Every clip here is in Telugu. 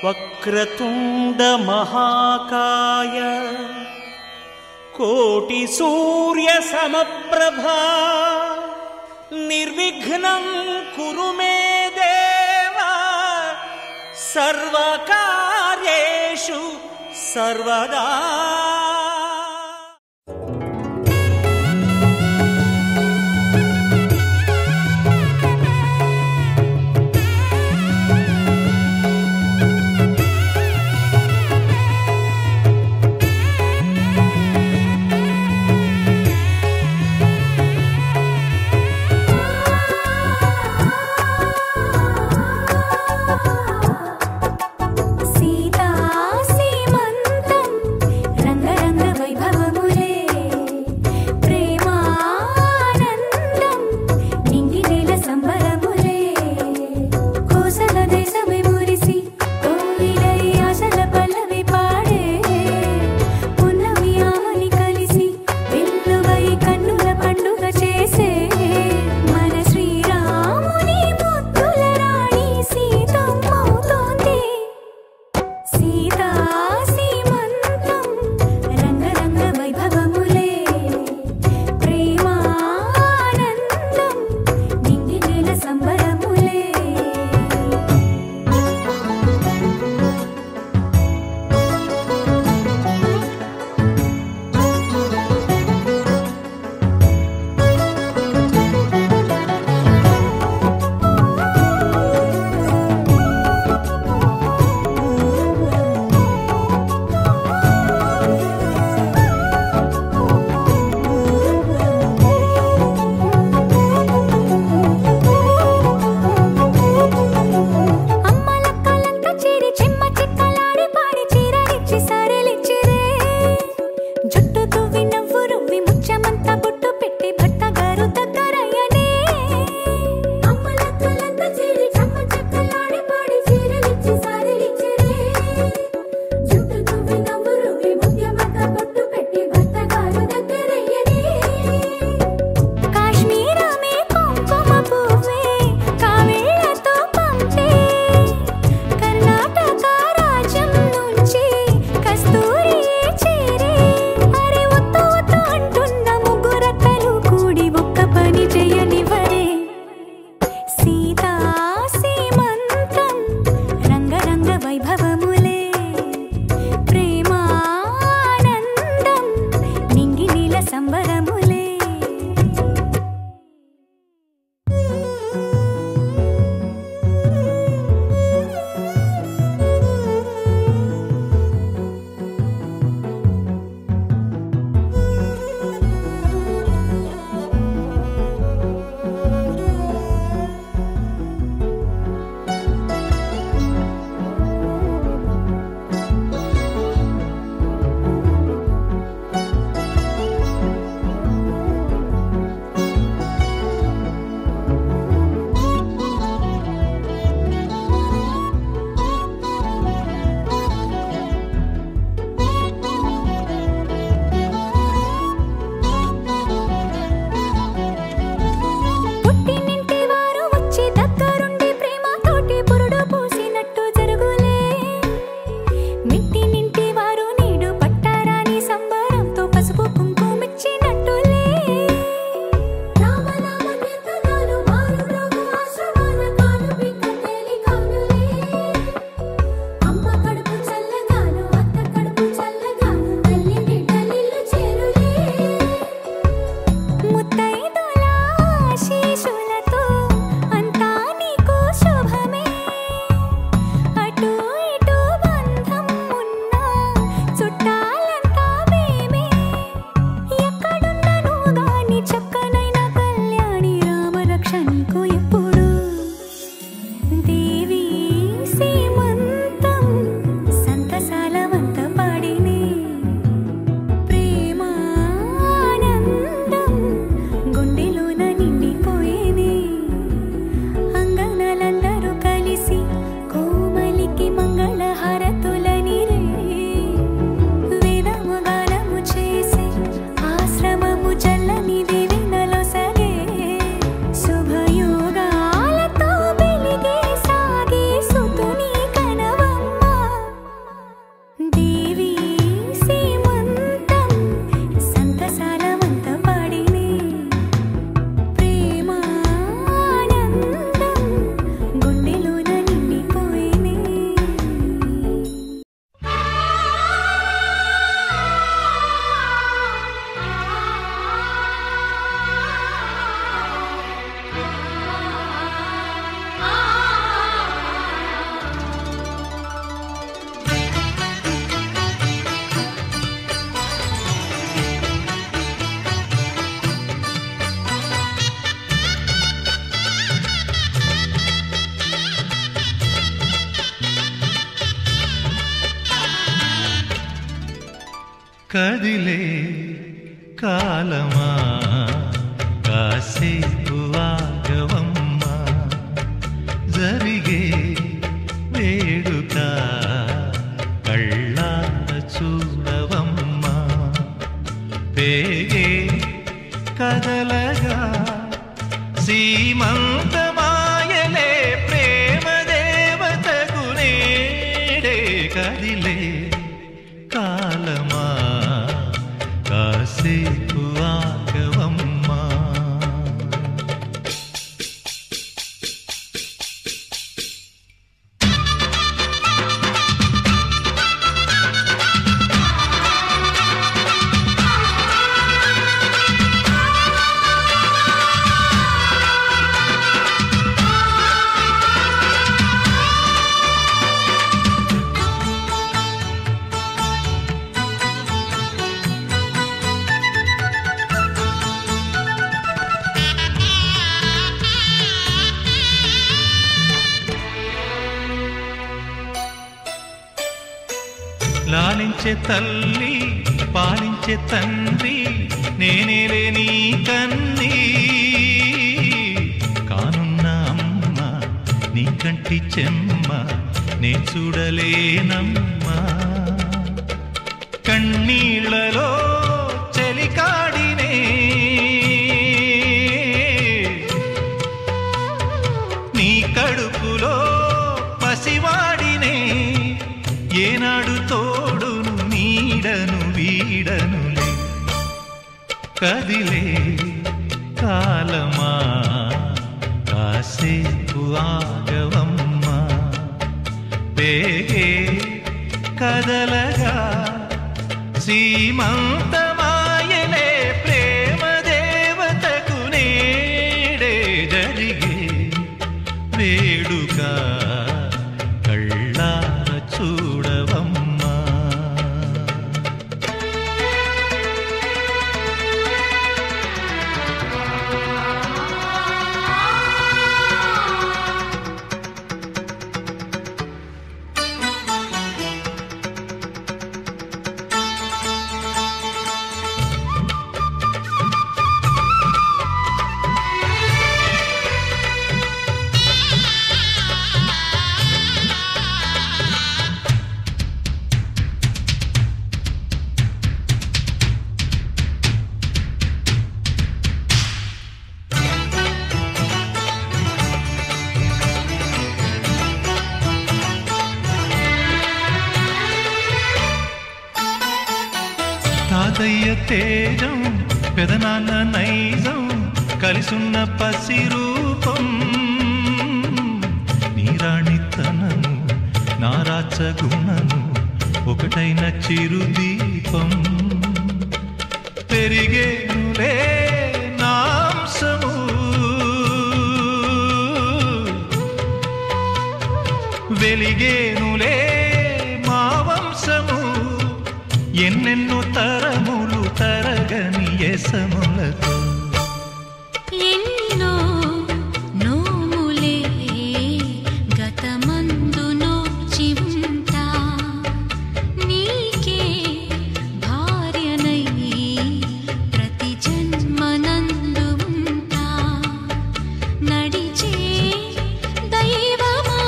వక్రతుండ మహాకాయ కోటి సూర్య సమప్రభా నిర్విఘ్నం కురు మే దేవ సర్వకార్యేషు సర్వదా. సీతా సీమంతం రంగ కదిలే కాలమా కాసేపు ఆగవమ్మా, జరిగే వేడుక కళ్ళార చూడవమ్మా, పేగే కదలగా సీమంతమాయలే ప్రేమ దేవతకు నేడే. కదిలే కాలమా కాసేపు ఆగవమ్మా. లాలించే తల్లి పాలించే తండ్రి నేనేలే నీ కన్నీ, కానున్న అమ్మ నీ కంటి చెమ్మ నే చూడలేనమ్మా. కన్నీళ్లలో చెలికాడినే నీ కడుపులో పసివాడినే, ఏనాడు తోడును నీడను వీడనులే. కదిలే కాలమా కాసేపు ఆగవమ్మా, పేగే కదలగా సీమంతమాయలే ప్రేమ దేవతకు నేడే. జరిగే వేడుక కళ్ళార చూడవమ్మా. తాతయ్య తేజం పెదనాన్న నైజం కలిసున్న పసిరూపం, నీరాణితనము నారాచ గుణము ఒకటైన చిరుదీపం. పెరిగేనులే నాంసము వెలిగేనులే మా వంశము, ఎన్నెన్నో తరములు తరగని యసములతో. ఎన్నో నోములే గతమందు నోచి ఉంటా, నీకే భార్యనై ప్రతి జన్మనందు ఉంటా. నడిచే దైవమా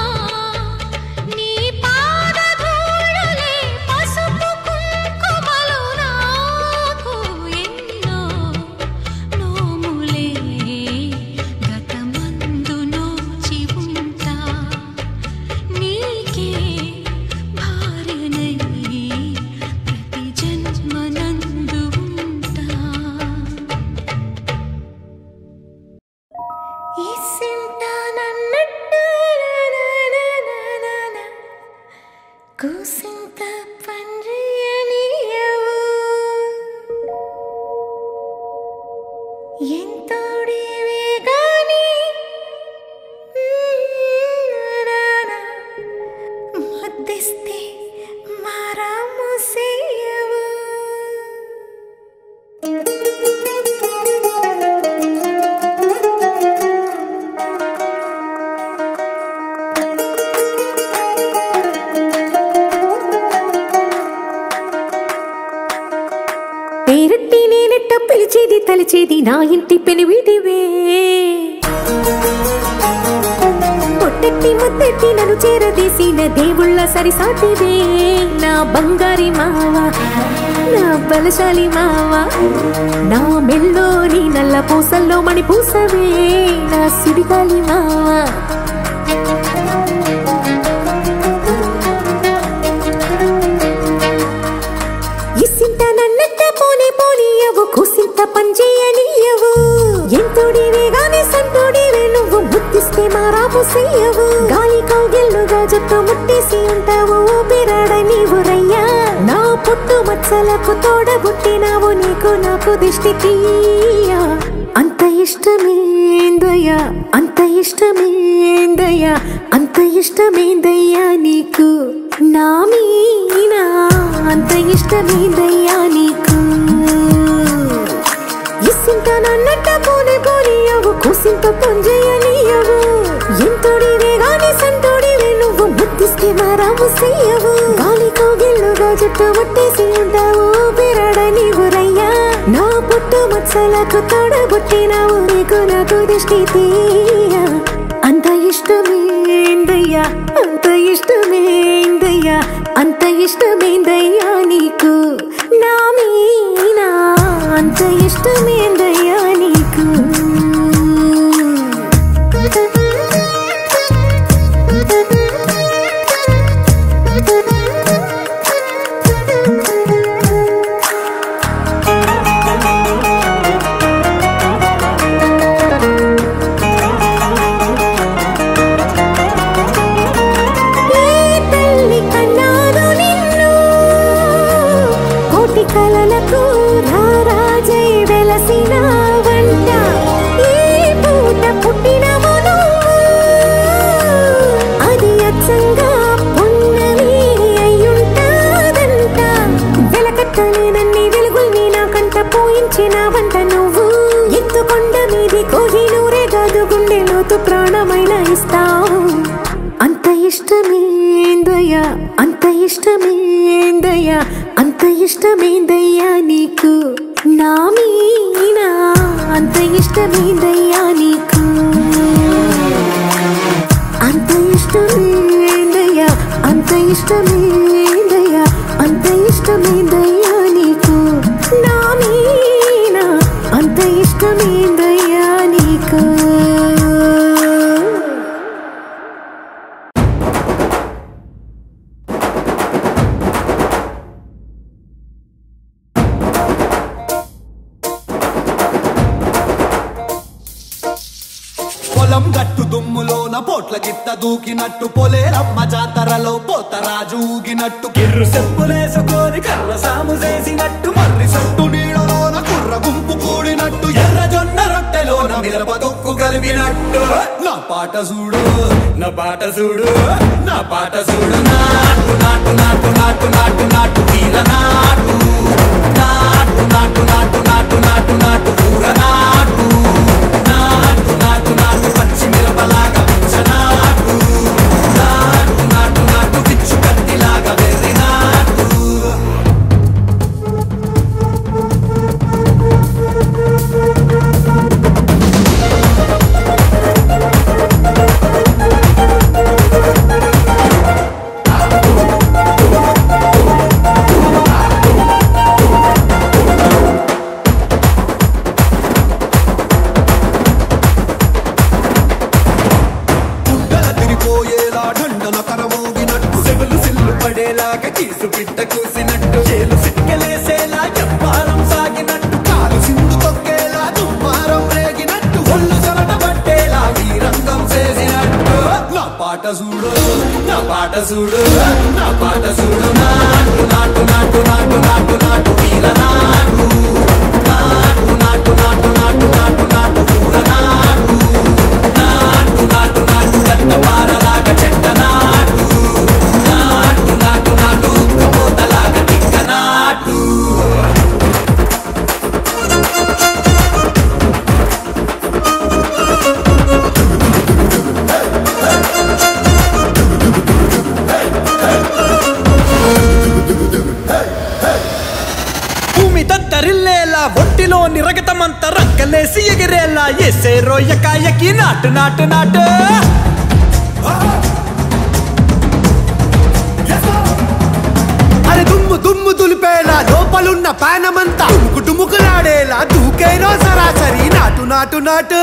నీ పాదధూళులే పసుపు కుంకుమలు నాకు. ఎన్నో నోములే గతమందు నోచి ఉంటా, నీకే భార్యనై ప్రతి జన్మనందు ఉంటా. ఈ సింట నన్నట్టు కూసింత పండ్రియనియవు, ఎంతోడివే గాని ముద్దిస్తే మారాము సేయవు. పిలిచేది తలిచేది నా ఇంటి పెనివిటివే పొట్టెట్టి ముద్దెట్టి నన్ను చేరదీసిన దేవుళ్ళ సరిసాటివే నా బంగారి మావా నా బలశాలి మావా నా మెల్లోని నల్ల పూసల్లో మణి పూసవే నా సిరిగాలి మావా ఇసింత నన్నట్ట పోనీ పోనీయవు కుసింత పంచేయనీయవు ఎంతోడివే గాని సంతోడివే నువ్వు ముద్దిస్తే మారాము చెయ్యవు గాలి కౌగిల్లుగా జుట్టు ముట్టేసి ఉంటావు ఊపిరాడ నీవు రయ్యా నా పుట్టు మచ్చలకు తోడబుట్టినావు నీకు నాకు దిష్టి తీయ అంత ఇష్టమేందయ్యా అంత ఇష్టమేందయ్యా అంత ఇష్టమేందయ్యా నీకు నా మీనా అంత ఇష్టమేందయ్యా నీకు ఇసింత నన్నట్ట పోనీ పోనీయవు కుసింత పొంజేయనీయవు ఎంతోడివే గాని సంతోడివే నువ్వు ముద్దిస్తే మారాము చెయ్యవు గాలి కౌగిల్లుగా జుట్టు ముట్టేసి ఉంటావు ఊపిరాడ నీవు రయ్యా నా పుట్టు మచ్చలకు తోడబుట్టినావు నీకు నాకు దిష్టి తీయ అంత ఇష్టమేందయ్యా అంత ఇష్టమేందయ్యా అంత ఇష్టమేందయ్యా నీకు నా మీనా అంత ఇష్టమేందయ్యా నీకు కలలకు రారాజై వెలసిన వంట ఈ పూట పుట్టినవు అది అచ్చంగా పున్నమి అయ్యుంటాదంట వెలకట్టలేనన్ని వెలుగుల్ని నా కంట పోయించిన వంట నువ్వు ఎత్తుకొండ మీది కోహినూరే కాదు గుండె లోతు ప్రాణమైన ఇస్తావు అంత ఇష్టమేందయ్యా అంత ఇష్టమేందయ్యా అంత ఇష్టమేందయ్యా నీకు నా మీనా అంత ఇష్టమేందయ్యా నీకు అంత ఇష్టమేందయ్యా అంత ఇష్టమేందయ్యా అంత ఇష్టమేందయ్యా నీకు నా మీనా అంత ఇష్టమేందయ్యా నీకు పొలం గట్టు దుమ్ములోన పోట్ల గిత్త దూకినట్టు పొలేరమ్మ జాతరలో పోతరాజు ఊగినట్టు కిర్రు చెప్పులేసుకొని కర్ర సాము చేసినట్టు మర్రి సొట్టు నీడలోన కుర్ర గుంపు కూడినట్టు ఎర్ర జొన్న రొట్టెలోన మిరప దొక్కు కలిపినట్టు నా పాట చూడు నా పాట చూడు నా పాట చూడు నాటు నాటు నాటు నాటు నాటు నాటు వీర నాటు నాటు నాటు నాటు నాటు నాటు నాటు ఊర నాటు నాటు నాటు నాటు పచ్చి మిరపలాగా నాటు నాటు నాటు నాటు పిచ్చు కత్తిలాగా వెర్రి నాటు కీసు పిట్ట కూసినట్టు చేలు సిక్కలేసేలా చెప్పారం సాగినట్టు కాలు సింధు తొక్కేలా దుమ్మారం రేగినట్టు ఒళ్ళు చెమట పట్టేలా వీరంగం చేసినట్టు నా పాట చూడు నా పాట చూడు నా పాట చూడు నాటు నాటు నాటు నాటు నాటు నాటు వీర నాటు నాటు నాటు నాటు నాటు నాటు నాటు ఊర నాటు నాటు నాటు నాటు గట్ట పారలాగా చెట్ట నాటు నాటు నాటు నాటు కమోతలాగా టిక్క నాటు రక్తంలోని రగతమంతా రంకలేసి ఎగిరేలా ఎసే రోయకాయకి నాటు నాటు నాటు అరే దుమ్ము దుమ్ము దులిపేలా లోపలున్న పానమంతా డుముకులాడేలా దూకేరో సరాసరి నాటు నాటు నాటు